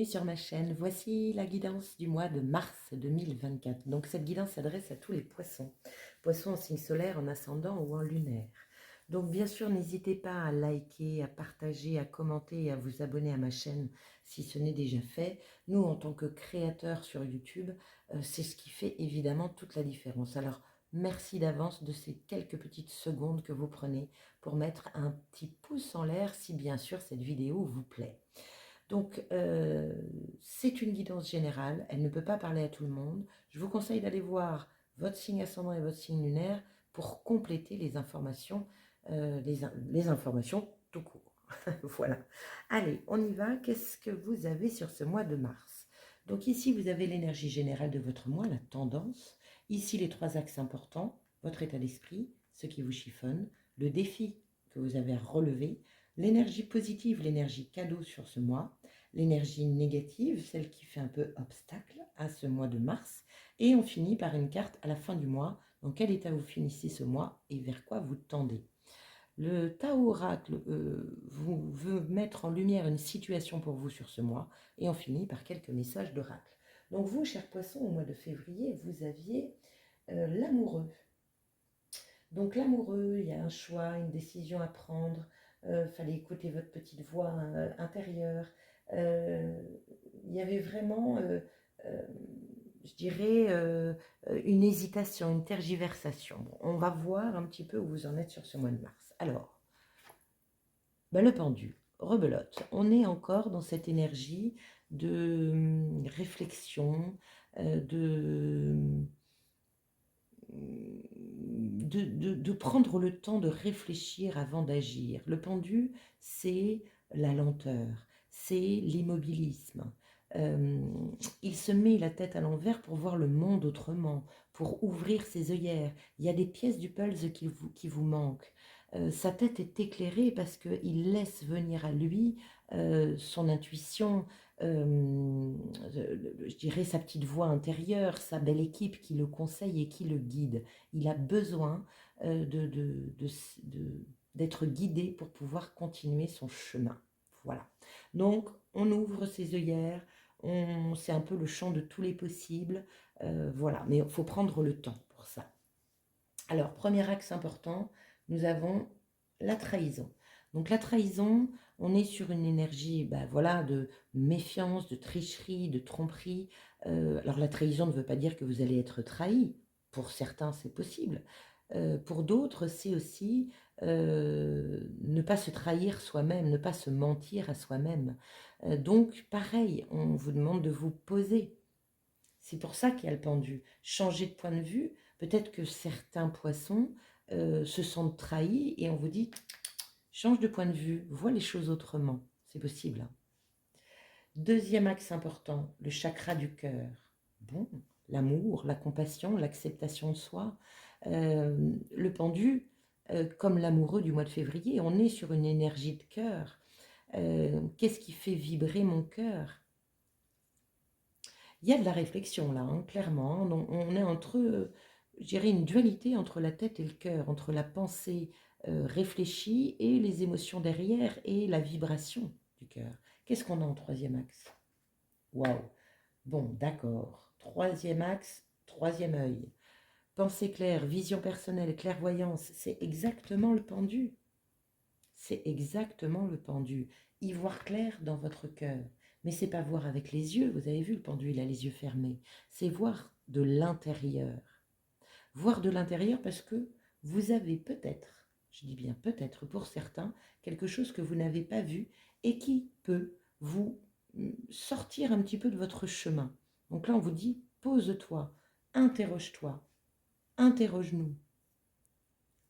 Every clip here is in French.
sur ma chaîne. Voici la guidance du mois de mars 2024. Donc cette guidance s'adresse à tous les poissons. Poissons en signe solaire, en ascendant ou en lunaire. Donc bien sûr, n'hésitez pas à liker, à partager, à commenter et à vous abonner à ma chaîne si ce n'est déjà fait. Nous, en tant que créateurs sur YouTube, c'est ce qui fait évidemment toute la différence. Alors, merci d'avance de ces quelques petites secondes que vous prenez pour mettre un petit pouce en l'air si bien sûr cette vidéo vous plaît. Donc, c'est une guidance générale, elle ne peut pas parler à tout le monde. Je vous conseille d'aller voir votre signe ascendant et votre signe lunaire pour compléter les informations, les informations tout court. Voilà. Allez, on y va. Qu'est-ce que vous avez sur ce mois de mars? Donc ici, vous avez l'énergie générale de votre mois, la tendance. Ici, les trois axes importants, votre état d'esprit, ce qui vous chiffonne, le défi que vous avez à relever, l'énergie positive, l'énergie cadeau sur ce mois, l'énergie négative, celle qui fait un peu obstacle à ce mois de mars, et on finit par une carte à la fin du mois, dans quel état vous finissez ce mois et vers quoi vous tendez. Le Tao Oracle vous veut mettre en lumière une situation pour vous sur ce mois, et on finit par quelques messages d'oracle. Donc vous, chers poissons, au mois de février, vous aviez l'amoureux. Donc l'amoureux, il y a un choix, une décision à prendre, fallait écouter votre petite voix intérieure. Euh, il y avait vraiment, euh, je dirais, une hésitation, une tergiversation. Bon, on va voir un petit peu où vous en êtes sur ce mois de mars. Alors, ben, le pendu, rebelote. On est encore dans cette énergie de réflexion, de prendre le temps de réfléchir avant d'agir. Le pendu, c'est la lenteur, c'est l'immobilisme. Euh, il se met la tête à l'envers pour voir le monde autrement, pour ouvrir ses œillères. Il y a des pièces du puzzle qui vous manquent. Sa tête est éclairée parce qu'il laisse venir à lui son intuition, je dirais sa petite voix intérieure, sa belle équipe qui le conseille et qui le guide. Il a besoin d'être guidé pour pouvoir continuer son chemin. Voilà. Donc, on ouvre ses œillères, c'est un peu le champ de tous les possibles. Voilà, mais il faut prendre le temps pour ça. Alors, premier axe important, nous avons la trahison. Donc la trahison, on est sur une énergie voilà, de méfiance, de tricherie, de tromperie. Alors la trahison ne veut pas dire que vous allez être trahi. Pour certains, c'est possible. Pour d'autres, c'est aussi ne pas se trahir soi-même, ne pas se mentir à soi-même. Donc pareil, on vous demande de vous poser. C'est pour ça qu'il y a le pendu. Changer de point de vue, peut-être que certains poissons se sentent trahis et on vous dit change de point de vue, vois les choses autrement. C'est possible. Hein. Deuxième axe important, le chakra du cœur. Bon, l'amour, la compassion, l'acceptation de soi. Le pendu, comme l'amoureux du mois de février, on est sur une énergie de cœur. Qu'est-ce qui fait vibrer mon cœur? Il y a de la réflexion là, hein, clairement. On est entre, je dirais, une dualité entre la tête et le cœur, entre la pensée réfléchie et les émotions derrière et la vibration du cœur. Qu'est-ce qu'on a en troisième axe? Waouh! Bon, d'accord. Troisième axe, troisième œil. Pensée claire, vision personnelle, clairvoyance, c'est exactement le pendu. C'est exactement le pendu. Y voir clair dans votre cœur. Mais c'est pas voir avec les yeux, vous avez vu, le pendu, il a les yeux fermés. C'est voir de l'intérieur. Voir de l'intérieur parce que vous avez peut-être, je dis bien peut-être pour certains, quelque chose que vous n'avez pas vu et qui peut vous sortir un petit peu de votre chemin. Donc là, on vous dit, pose-toi, interroge-toi, interroge-nous.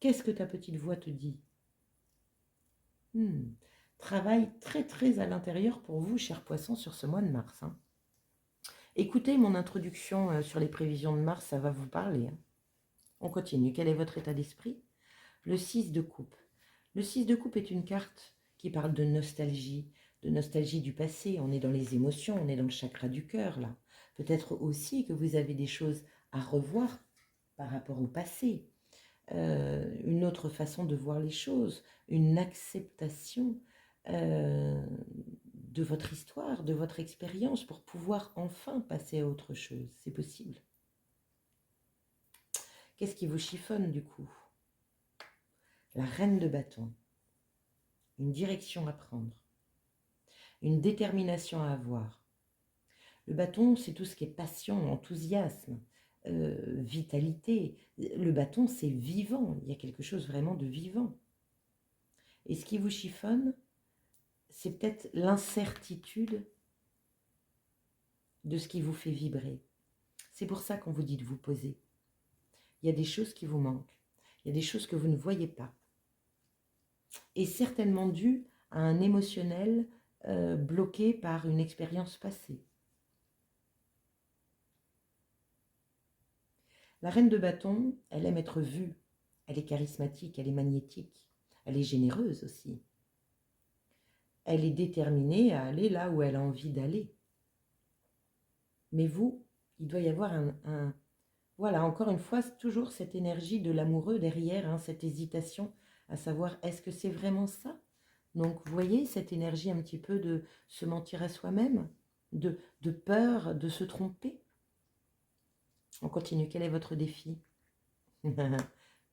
Qu'est-ce que ta petite voix te dit? Travaille très très à l'intérieur pour vous, chers poissons, sur ce mois de mars. Hein. Écoutez mon introduction sur les prévisions de mars, ça va vous parler. Hein. On continue. Quel est votre état d'esprit? Le 6 de coupe. Le 6 de coupe est une carte qui parle de nostalgie du passé. On est dans les émotions, on est dans le chakra du cœur là. Peut-être aussi que vous avez des choses à revoir par rapport au passé. Une autre façon de voir les choses, une acceptation de votre histoire, de votre expérience, pour pouvoir enfin passer à autre chose. C'est possible. Qu'est-ce qui vous chiffonne du coup? La reine de bâton. Une direction à prendre. Une détermination à avoir. Le bâton, c'est tout ce qui est passion, enthousiasme, vitalité. Le bâton, c'est vivant. Il y a quelque chose vraiment de vivant. Et ce qui vous chiffonne, c'est peut-être l'incertitude de ce qui vous fait vibrer. C'est pour ça qu'on vous dit de vous poser. Il y a des choses qui vous manquent. Il y a des choses que vous ne voyez pas. Et certainement dû à un émotionnel bloqué par une expérience passée. La reine de bâton, elle aime être vue. Elle est charismatique, elle est magnétique. Elle est généreuse aussi. Elle est déterminée à aller là où elle a envie d'aller. Mais vous, il doit y avoir voilà, encore une fois, c'est toujours cette énergie de l'amoureux derrière, hein, cette hésitation à savoir est-ce que c'est vraiment ça? Donc, vous voyez cette énergie un petit peu de se mentir à soi-même, de peur de se tromper. On continue, quel est votre défi?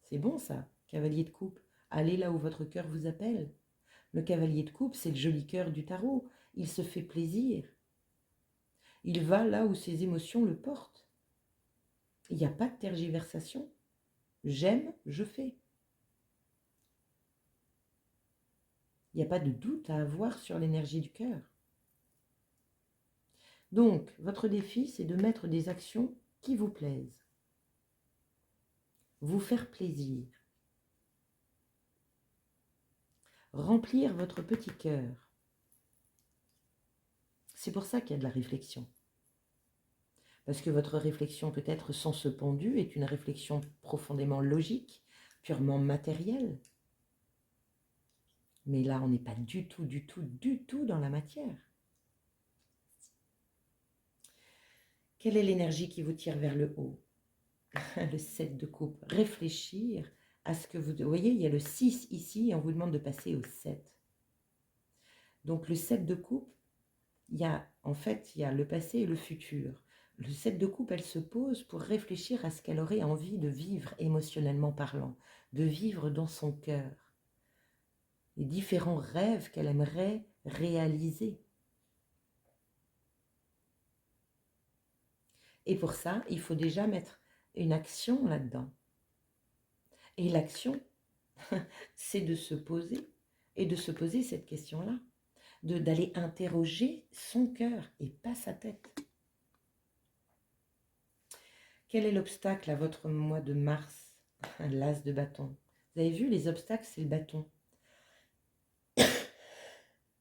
C'est bon ça, cavalier de coupe. Allez là où votre cœur vous appelle. Le cavalier de coupe, c'est le joli cœur du tarot. Il se fait plaisir. Il va là où ses émotions le portent. Il n'y a pas de tergiversation. J'aime, je fais. Il n'y a pas de doute à avoir sur l'énergie du cœur. Donc, votre défi, c'est de mettre des actions qui vous plaisent. Vous faire plaisir. Remplir votre petit cœur. C'est pour ça qu'il y a de la réflexion. Parce que votre réflexion, peut-être sans ce pendu, est une réflexion profondément logique, purement matérielle. Mais là, on n'est pas du tout dans la matière. Quelle est l'énergie qui vous tire vers le haut? Le 7 de coupe. Réfléchir à ce que vous... Vous voyez, il y a le 6 ici et on vous demande de passer au 7. Donc le 7 de coupe, il y a le passé et le futur. Le 7 de coupe, elle se pose pour réfléchir à ce qu'elle aurait envie de vivre émotionnellement parlant, de vivre dans son cœur. Les différents rêves qu'elle aimerait réaliser. Et pour ça, il faut déjà mettre une action là-dedans. Et l'action, c'est de se poser et de se poser cette question-là, d'aller interroger son cœur et pas sa tête. Quel est l'obstacle à votre mois de mars? L'as de bâton. Vous avez vu, les obstacles, c'est le bâton.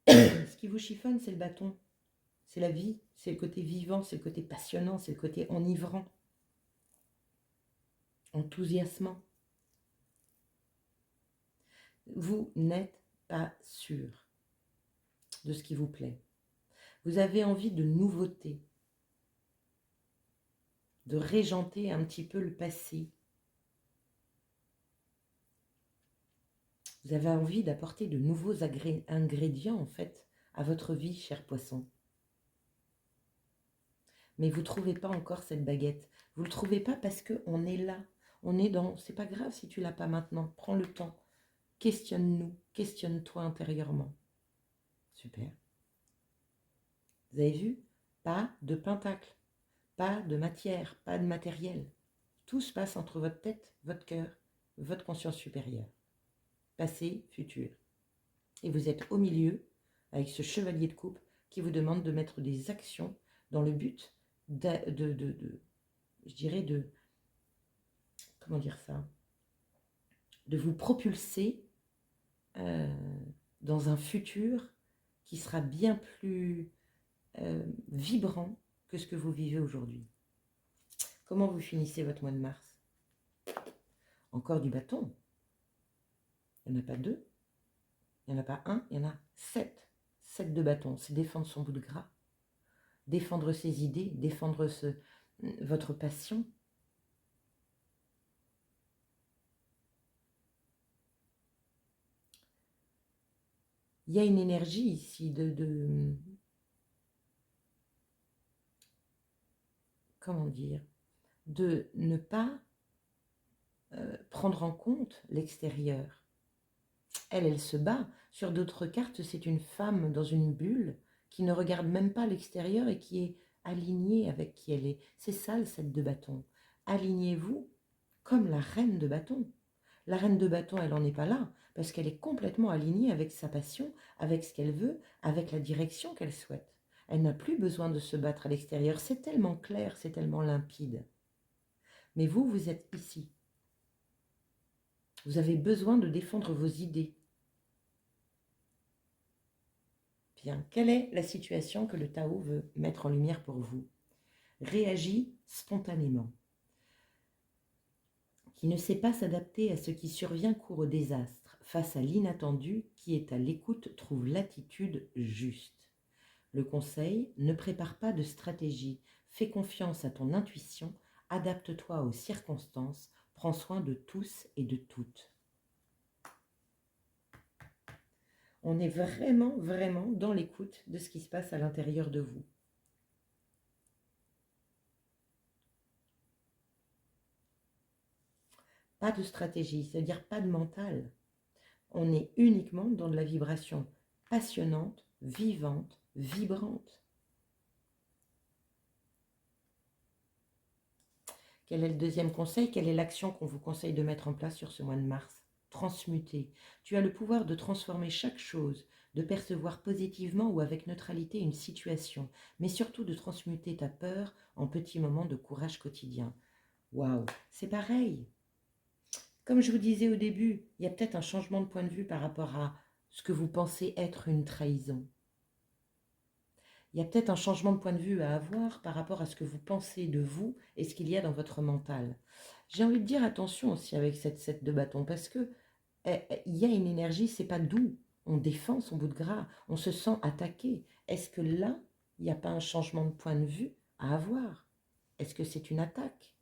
Ce qui vous chiffonne, c'est le bâton. C'est la vie, c'est le côté vivant, c'est le côté passionnant, c'est le côté enivrant, enthousiasmant. Vous n'êtes pas sûr de ce qui vous plaît. Vous avez envie de nouveautés, de régenter un petit peu le passé. Vous avez envie d'apporter de nouveaux ingrédients, en fait, à votre vie, cher poisson. Mais vous ne trouvez pas encore cette baguette. Vous ne le trouvez pas parce qu'on est là. On est dans... C'est pas grave si tu ne l'as pas maintenant. Prends le temps. Questionne-nous. Questionne-toi intérieurement. Super. Vous avez vu? Pas de pentacle. Pas de matière. Pas de matériel. Tout se passe entre votre tête, votre cœur, votre conscience supérieure. Passé, futur. Et vous êtes au milieu avec ce chevalier de coupe qui vous demande de mettre des actions dans le but je dirais comment dire ça, de vous propulser dans un futur qui sera bien plus vibrant que ce que vous vivez aujourd'hui. Comment vous finissez votre mois de mars? Encore du bâton. Il n'y en a pas deux, il n'y en a pas un, il y en a 7. 7 de bâton, c'est défendre son bout de gras, défendre ses idées, défendre votre passion. Il y a une énergie ici comment dire, de ne pas prendre en compte l'extérieur. Elle se bat. Sur d'autres cartes, c'est une femme dans une bulle qui ne regarde même pas l'extérieur et qui est alignée avec qui elle est. C'est ça le 7 de bâton. Alignez-vous comme la reine de bâton. La reine de bâton, elle n'en est pas là, parce qu'elle est complètement alignée avec sa passion, avec ce qu'elle veut, avec la direction qu'elle souhaite. Elle n'a plus besoin de se battre à l'extérieur. C'est tellement clair, c'est tellement limpide. Mais vous, vous êtes ici. Vous avez besoin de défendre vos idées. Bien, quelle est la situation que le Tao veut mettre en lumière pour vous? Réagis spontanément. Qui ne sait pas s'adapter à ce qui survient court au désastre. Face à l'inattendu, qui est à l'écoute trouve l'attitude juste. Le conseil, ne prépare pas de stratégie. Fais confiance à ton intuition, adapte-toi aux circonstances, prends soin de tous et de toutes. On est vraiment, vraiment dans l'écoute de ce qui se passe à l'intérieur de vous. Pas de stratégie, c'est-à-dire pas de mental. On est uniquement dans de la vibration passionnante, vivante, vibrante. Quel est le deuxième conseil? Quelle est l'action qu'on vous conseille de mettre en place sur ce mois de mars? Transmuter. Tu as le pouvoir de transformer chaque chose, de percevoir positivement ou avec neutralité une situation, mais surtout de transmuter ta peur en petits moments de courage quotidien. Waouh, c'est pareil. Comme je vous disais au début, il y a peut-être un changement de point de vue par rapport à ce que vous pensez être une trahison. Il y a peut-être un changement de point de vue à avoir par rapport à ce que vous pensez de vous et ce qu'il y a dans votre mental. J'ai envie de dire attention aussi avec cette 7 de bâton parce que il y a une énergie, c'est pas doux. On défend son bout de gras, on se sent attaqué. Est-ce que là, il n'y a pas un changement de point de vue à avoir? Est-ce que c'est une attaque?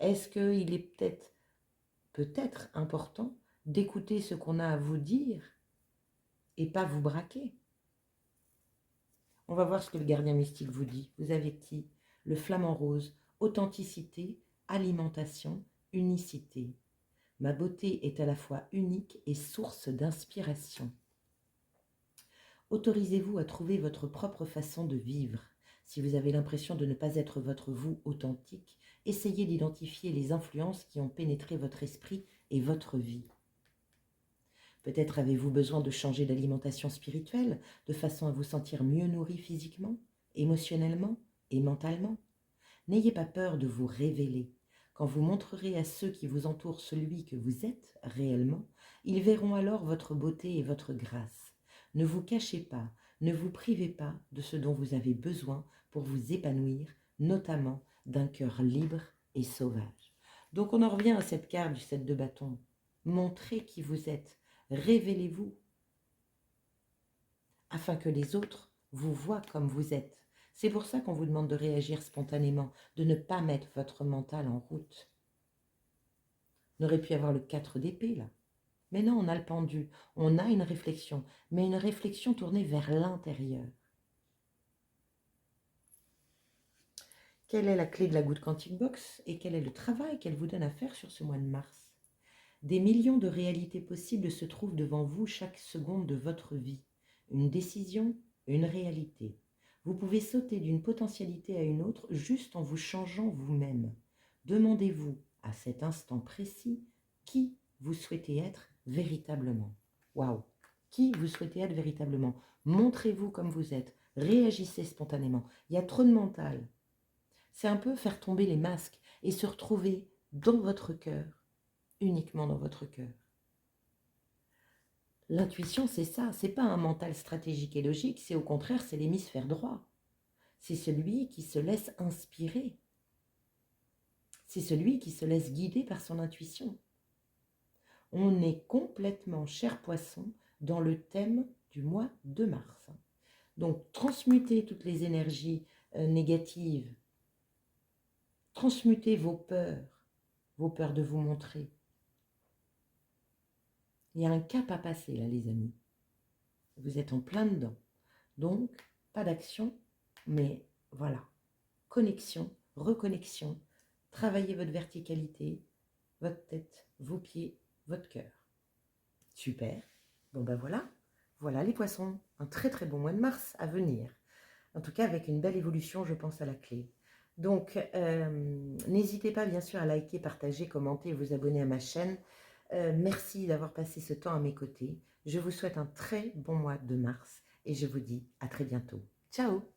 Est-ce qu'il est peut-être important d'écouter ce qu'on a à vous dire et pas vous braquer? On va voir ce que le gardien mystique vous dit. Vous avez qui? Le flamant rose, authenticité, alimentation, unicité. Ma beauté est à la fois unique et source d'inspiration. Autorisez-vous à trouver votre propre façon de vivre. Si vous avez l'impression de ne pas être votre vous authentique, essayez d'identifier les influences qui ont pénétré votre esprit et votre vie. Peut-être avez-vous besoin de changer d'alimentation spirituelle, de façon à vous sentir mieux nourri physiquement, émotionnellement et mentalement. N'ayez pas peur de vous révéler. Quand vous montrerez à ceux qui vous entourent celui que vous êtes réellement, ils verront alors votre beauté et votre grâce. Ne vous cachez pas, ne vous privez pas de ce dont vous avez besoin pour vous épanouir, notamment d'un cœur libre et sauvage. Donc on en revient à cette carte du 7 de bâton. Montrez qui vous êtes. Révélez-vous afin que les autres vous voient comme vous êtes. C'est pour ça qu'on vous demande de réagir spontanément, de ne pas mettre votre mental en route. On aurait pu avoir le 4 d'épée là. Mais non, on a le pendu, on a une réflexion, mais une réflexion tournée vers l'intérieur. Quelle est la clé de la goutte Quantique Box et quel est le travail qu'elle vous donne à faire sur ce mois de mars? Des millions de réalités possibles se trouvent devant vous chaque seconde de votre vie. Une décision, une réalité. Vous pouvez sauter d'une potentialité à une autre juste en vous changeant vous-même. Demandez-vous à cet instant précis qui vous souhaitez être véritablement. Waouh! Qui vous souhaitez être véritablement? Montrez-vous comme vous êtes. Réagissez spontanément. Il y a trop de mental. C'est un peu faire tomber les masques et se retrouver dans votre cœur. Uniquement dans votre cœur. L'intuition, c'est ça, c'est pas un mental stratégique et logique, c'est au contraire, c'est l'hémisphère droit. C'est celui qui se laisse inspirer. C'est celui qui se laisse guider par son intuition. On est complètement, cher poisson, dans le thème du mois de mars. Donc, transmutez toutes les énergies négatives, transmutez vos peurs de vous montrer. Il y a un cap à passer là, les amis. Vous êtes en plein dedans. Donc, pas d'action, mais voilà, connexion reconnexion, travaillez votre verticalité, votre tête, vos pieds, votre cœur. Super. Bon ben voilà, voilà les poissons, un très très bon mois de mars à venir. En tout cas avec une belle évolution, je pense, à la clé. Donc n'hésitez pas bien sûr à liker, partager, commenter et vous abonner à ma chaîne. Merci d'avoir passé ce temps à mes côtés. Je vous souhaite un très bon mois de mars et je vous dis à très bientôt. Ciao!